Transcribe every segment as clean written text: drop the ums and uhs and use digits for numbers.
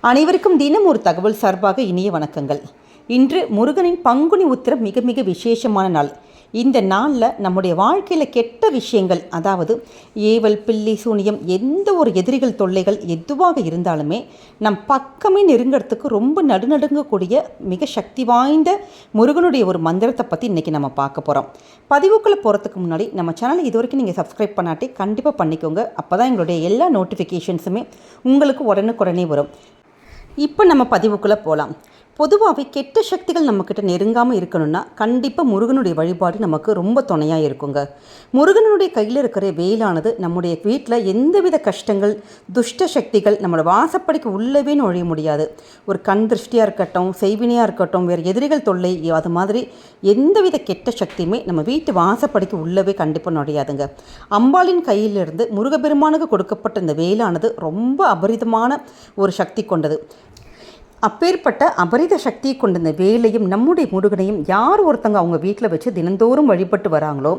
அனைவருக்கும் தினம் ஒரு தகவல் சார்பாக இனிய வணக்கங்கள். இன்று முருகனின் பங்குனி உத்திரம் மிக மிக விசேஷமான நாள். இந்த நாளில் நம்முடைய வாழ்க்கையில் கெட்ட விஷயங்கள், அதாவது ஏவல், பில்லி, சூனியம், எந்த ஒரு எதிரிகள் தொல்லைகள் எதுவாக இருந்தாலுமே நம் பக்கமே நெருங்கிறதுக்கு ரொம்ப நடுநடுங்கக்கூடிய மிக சக்தி வாய்ந்த முருகனுடைய ஒரு மந்திரத்தை பற்றி இன்றைக்கி நம்ம பார்க்க போகிறோம். பதிவுக்குள்ளே போகிறதுக்கு முன்னாடி நம்ம சேனலை இது வரைக்கும் நீங்கள் சப்ஸ்கிரைப் பண்ணாட்டி கண்டிப்பாக பண்ணிக்கோங்க. அப்போ தான் எங்களுடைய எல்லா நோட்டிஃபிகேஷன்ஸுமே உங்களுக்கு உடனுக்குடனே வரும். இப்போ நம்ம பதிவுக்குள்ளே போகலாம். பொதுவாகவே கெட்ட சக்திகள் நம்மக்கிட்ட நெருங்காமல் இருக்கணும்னா கண்டிப்பாக முருகனுடைய வழிபாடு நமக்கு ரொம்ப துணையாக இருக்குங்க. முருகனுடைய கையில் இருக்கிற வேலானது நம்முடைய வீட்டில் எந்தவித கஷ்டங்கள், துஷ்ட சக்திகள் நம்மளோட வாசப்படிக்கு உள்ளவே நுழைய முடியாது. ஒரு கண் திருஷ்டியாக இருக்கட்டும், செய்வினையாக இருக்கட்டும், வேறு எதிரிகள் தொல்லை, அது மாதிரி எந்தவித கெட்ட சக்தியுமே நம்ம வீட்டு வாசப்படிக்கு உள்ளவே கண்டிப்பாக நுழையாதுங்க. அம்பாளின் கையிலிருந்து முருகப்பெருமானுக்கு கொடுக்கப்பட்ட இந்த வேலானது ரொம்ப அபரிதமான ஒரு சக்தி கொண்டது. அப்பேற்பட்ட அபரித சக்தியை கொண்ட இந்த வேலையும் நம்முடைய முருகனையும் யார் ஒருத்தங்க அவங்க வீட்டில் வச்சு தினந்தோறும் வழிபட்டு வராங்களோ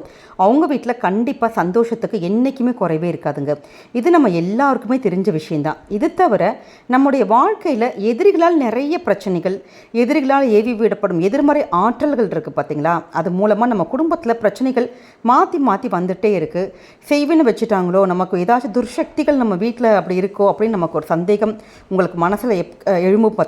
அவங்க வீட்டில் கண்டிப்பாக சந்தோஷத்துக்கு என்றைக்குமே குறைவே இருக்காதுங்க. இது நம்ம எல்லாருக்குமே தெரிஞ்ச விஷயந்தான். இது தவிர நம்முடைய வாழ்க்கையில் எதிரிகளால் நிறைய பிரச்சனைகள், எதிரிகளால் ஏவி விடப்படும் எதிர்மறை ஆற்றல்கள் இருக்குது பார்த்தீங்களா, அது மூலமாக நம்ம குடும்பத்தில் பிரச்சனைகள் மாற்றி மாற்றி வந்துகிட்டே இருக்குது. செய்வின்னு வச்சுட்டாங்களோ, நமக்கு ஏதாச்சும் துர்சக்திகள் நம்ம வீட்டில் அப்படி இருக்கோ அப்படின்னு நமக்கு ஒரு சந்தேகம் உங்களுக்கு மனசில் எழும்பும் பார்த்தீங்களா.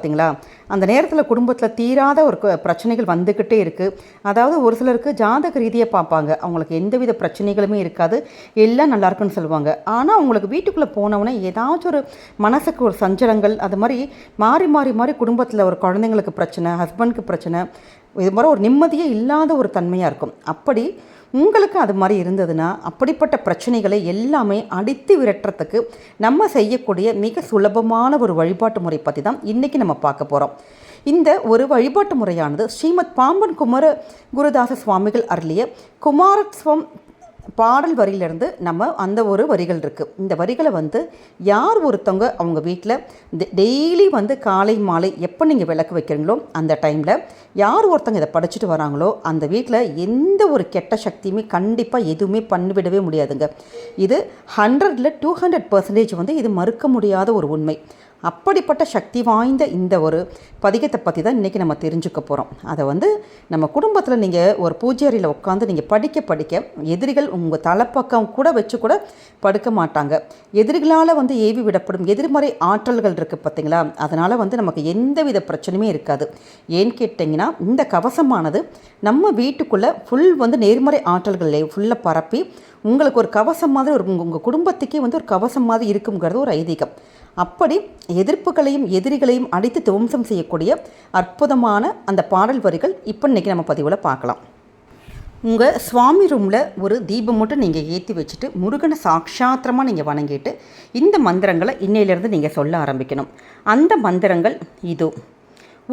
அந்த நேரத்தில் குடும்பத்தில் தீராத ஒரு பிரச்சனைகள் வந்துக்கிட்டே இருக்குது. அதாவது ஒரு சிலருக்கு ஜாதக ரீதியாக பார்ப்பாங்க, அவங்களுக்கு எந்தவித பிரச்சனைகளுமே இருக்காது, எல்லாம் நல்லாயிருக்குன்னு சொல்லுவாங்க. ஆனால் அவங்களுக்கு வீட்டுக்குள்ளே போனவுடனே ஏதாச்சும் ஒரு மனசுக்கு ஒரு சஞ்சலங்கள், அது மாதிரி மாறி மாறி மாறி குடும்பத்தில் ஒரு குழந்தைங்களுக்கு பிரச்சனை, ஹஸ்பண்டுக்கு பிரச்சனை, இது மாதிரி ஒரு நிம்மதியே இல்லாத ஒரு தன்மையாக இருக்கும். அப்படி உங்களுக்கு அது மாதிரி இருந்ததுன்னா அப்படிப்பட்ட பிரச்சனைகளை எல்லாமே அடித்து விரட்டுறதுக்கு நம்ம செய்யக்கூடிய மிக சுலபமான ஒரு வழிபாட்டு முறை பற்றி தான் இன்றைக்கி நம்ம பார்க்க போகிறோம். இந்த ஒரு வழிபாட்டு முறையானது ஸ்ரீமத் பாம்பன் குமர குருதாச சுவாமிகள் அருளிய குமாரஸ்வம் பாடல் வரியிலேருந்து நம்ம அந்த ஒரு வரிகள் இருக்குது. இந்த வரிகளை யார் ஒருத்தவங்க அவங்க வீட்டில் டெய்லி காலை மாலை எப்போ நீங்கள் விளக்கு வைக்கிறீங்களோ அந்த டைமில் யார் ஒருத்தவங்க இதை படிச்சுட்டு வராங்களோ அந்த வீட்டில் எந்த ஒரு கெட்ட சக்தியுமே கண்டிப்பாக எதுவுமே பண்ணிவிடவே முடியாதுங்க. இது 100ல் 200% இது மறுக்க முடியாத ஒரு உண்மை. அப்படிப்பட்ட சக்தி வாய்ந்த இந்த ஒரு பதிகத்தை பற்றி தான் இன்றைக்கி நம்ம தெரிஞ்சுக்க போகிறோம். அதை நம்ம குடும்பத்தில் நீங்கள் ஒரு பூஜை அறையில் உட்காந்து நீங்கள் படிக்க படிக்க எதிரிகள் உங்கள் தலைப்பக்கம் கூட வச்சு கூட படுக்க மாட்டாங்க. எதிரிகளால் ஏவி விடப்படும் எதிர்மறை ஆற்றல்கள் இருக்குது பார்த்தீங்களா, அதனால் நமக்கு எந்தவித பிரச்சனையுமே இருக்காது. ஏன்னு கேட்டிங்கன்னா இந்த கவசமானது நம்ம வீட்டுக்குள்ளே ஃபுல் நேர்மறை ஆற்றல்களை ஃபுல்லாக பரப்பி உங்களுக்கு ஒரு கவசம் மாதிரி ஒரு உங்கள் குடும்பத்துக்கே ஒரு கவசம் மாதிரி இருக்குங்கிறது ஒரு ஐதீகம். அப்படி எதிர்ப்புகளையும் எதிரிகளையும் அடித்து துவம்சம் செய்யக்கூடிய அற்புதமான அந்த பாடல் வரிகள் இப்போ இன்றைக்கி நம்ம பதிவில் பார்க்கலாம். உங்கள் சுவாமி ரூமில் ஒரு தீபம் மட்டும் நீங்கள் ஏற்றி வச்சுட்டு முருகனை சாட்சாத்திரமாக நீங்கள் வணங்கிட்டு இந்த மந்திரங்களை இன்னையிலேருந்து நீங்கள் சொல்ல ஆரம்பிக்கணும். அந்த மந்திரங்கள் இதோ: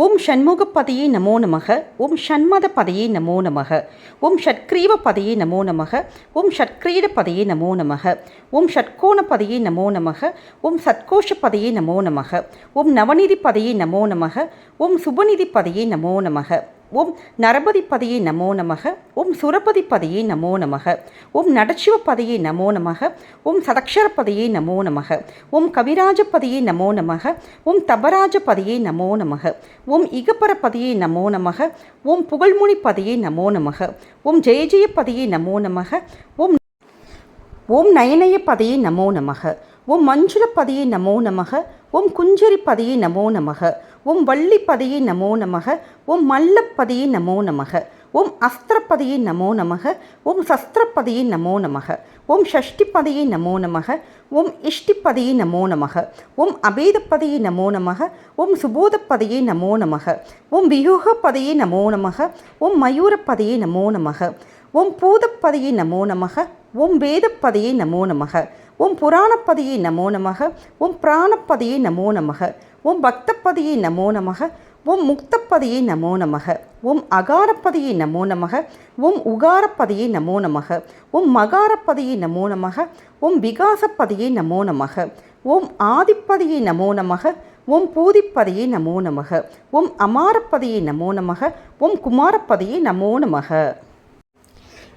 ஓம் ஷண்முகப்பதையே நமோ நமக, ஓம் ஷண்மதபதையே நமோ நமக, ஓம் ஷட்க்ரீவபதையே நமோ நமக, ஓம் ஷட்க்ரீடபதையே நமோ நமக, ஓம் ஷட்கோணபதையே நமோ நமக, ஓம் சத்கோஷபதையே நமோ நமக, ஓம் நவநிதிபதையே நமோ நமக, ஓம் சுபநிதிபதையே நமோ நமக, ஓம் நரபதிபதையே நமோ நமக, ஓம் சுரபதிபதையே நமோ நமக, ஓம் நடச்சிவபதையே நமோ நமக, ஓம் சதக்ஷரபதையே நமோ நமக, ஓம் கவிராஜபதையே நமோ நமக, ஓம் தபராஜபதையே நமோ நமக, ஓம் இகப்பரபதையே நமோ நமக, ஓம் புகழ்முனிபதையே நமோ நமக, ஓம் ஜெயஜெயபதையே நமோ நமக, ஓம் நயனயபதையே நமோ நமக, ஓம் மஞ்சுளபதையே நமோ நமக, ஓம் குஞ்சரிபதையே நமோ நமக, ஓம் வள்ளிப்பதையே நமோ நமக, ஓம் மல்லப்பதையே நமோ நமக, ஓம் அஸ்திரப்பதையே நமோ நமக, ஓம் சஸ்திரப்பதையே நமோ நமக, ஓம் ஷஷ்டிப்பதையே நமோ நமக, ஓம் இஷ்டிப்பதையே நமோ நமக, ஓம் அபேதப்பதையே நமோ நமக, ஓம் சுபோதப்பதையே நமோ நமக, ஓம் வியூகப்பதையே நமோ நமக, ஓம் மயூரப்பதையே நமோ நமக, ஓம் பூதப்பதையே நமோ நமக, ஓம் வேதப்பதையே நமோ நமக, ஓம் புராணப்பதையே நமோ நமக, ஓம் பிராணப்பதையே நமோ நமக, ஓம் பக்தப்பதையே நமோ நமக, ஓம் முக்தப்பதையே நமோ நமக, ஓம் அகாரப்பதையே நமோ நமக, ஓம் உகாரப்பதையே நமோ நமக, ஓம் மகாரப்பதையே நமோ நமக, ஓம் விகாசப்பதையே நமோ நமக, ஓம் ஆதிப்பதையே நமோ நமக, ஓம் பூதிப்பதையே நமோ நமக, ஓம் அமாரப்பதையே நமோ நமக, ஓம் குமாரப்பதையே நமோ நமக.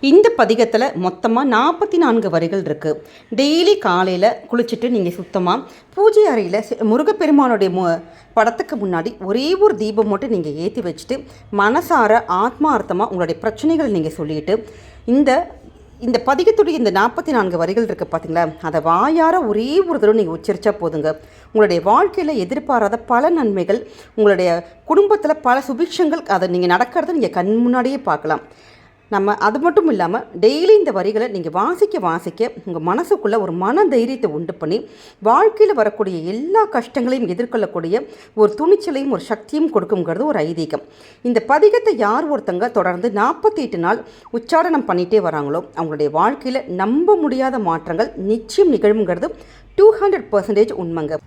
இந்த பதிகத்தில் மொத்தமாக 44 வரிகள் இருக்குது. டெய்லி காலையில் குளிச்சுட்டு நீங்கள் சுத்தமாக பூஜை அறையில் முருகப்பெருமானுடைய படத்துக்கு முன்னாடி ஒரே ஒரு தீபம் மட்டும் நீங்கள் ஏற்றி வச்சுட்டு மனசார ஆத்மார்த்தமாக உங்களுடைய பிரச்சனைகள் நீங்கள் சொல்லிட்டு இந்த பதிகத்துடைய இந்த 44 வரிகள் இருக்குது பார்த்தீங்களா, அதை வாயார ஒரே ஒரு தடவை நீங்கள் உச்சரித்தா போதுங்க. உங்களுடைய வாழ்க்கையில் எதிர்பாராத பல நன்மைகள், உங்களுடைய குடும்பத்தில் பல சுபிக்ஷங்கள் அதை நீங்கள் நடக்கிறத நீங்கள் கண் முன்னாடியே பார்க்கலாம். அது மட்டும் இல்லாமல் டெய்லி இந்த வரிகளை நீங்கள் வாசிக்க உங்கள் மனசுக்குள்ளே ஒரு மன தைரியத்தை உண்டு பண்ணி வாழ்க்கையில் வரக்கூடிய எல்லா கஷ்டங்களையும் எதிர்கொள்ளக்கூடிய ஒரு துணிச்சலையும் ஒரு சக்தியும் கொடுக்குங்கிறது ஒரு ஐதீகம். இந்த பதிகத்தை யார் ஒருத்தங்க தொடர்ந்து 48 நாள் உச்சாரணம் பண்ணிகிட்டே வராங்களோ அவங்களுடைய வாழ்க்கையில் நம்ப முடியாத மாற்றங்கள் நிச்சயம் நிகழுங்கிறது 200% உண்மைங்க.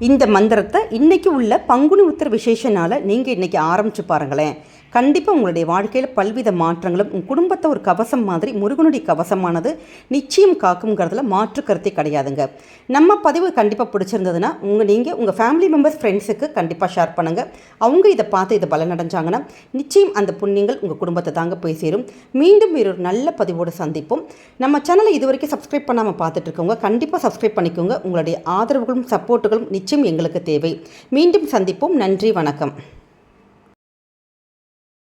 இந்த மந்திரத்தை இன்றைக்கி உள்ள பங்குனி உத்திர விசேஷனால் நீங்கள் இன்றைக்கி ஆரம்பித்து பாருங்களேன். கண்டிப்பாக உங்களுடைய வாழ்க்கையில் பல்வித மாற்றங்களும் உங்கள் குடும்பத்தை ஒரு கவசம் மாதிரி முருகனுடைய கவசமானது நிச்சயம் காக்குங்கிறதுல மாற்று கருத்தே கிடையாதுங்க. நம்ம பதிவு கண்டிப்பாக பிடிச்சிருந்ததுன்னா நீங்கள் உங்கள் ஃபேமிலி மெம்பர்ஸ் ஃப்ரெண்ட்ஸுக்கு கண்டிப்பாக ஷேர் பண்ணுங்கள். அவங்க இதை பார்த்து இதை பலனடைஞ்சாங்கன்னா நிச்சயம் அந்த புண்ணியங்கள் உங்கள் குடும்பத்தை தாங்க போய் சேரும். மீண்டும் வேறொரு நல்ல பதிவோடு சந்திப்போம். நம்ம சேனலை இது வரைக்கும் சப்ஸ்கிரைப் பண்ணாமல் பார்த்துட்டு இருக்கவங்க கண்டிப்பாக சப்ஸ்கிரைப் பண்ணிக்கோங்க. உங்களுடைய ஆதரவுகளும் சப்போர்ட்டுகளும் நிச்சயம் எங்களுக்கு தேவை. மீண்டும் சந்திப்போம். நன்றி, வணக்கம்.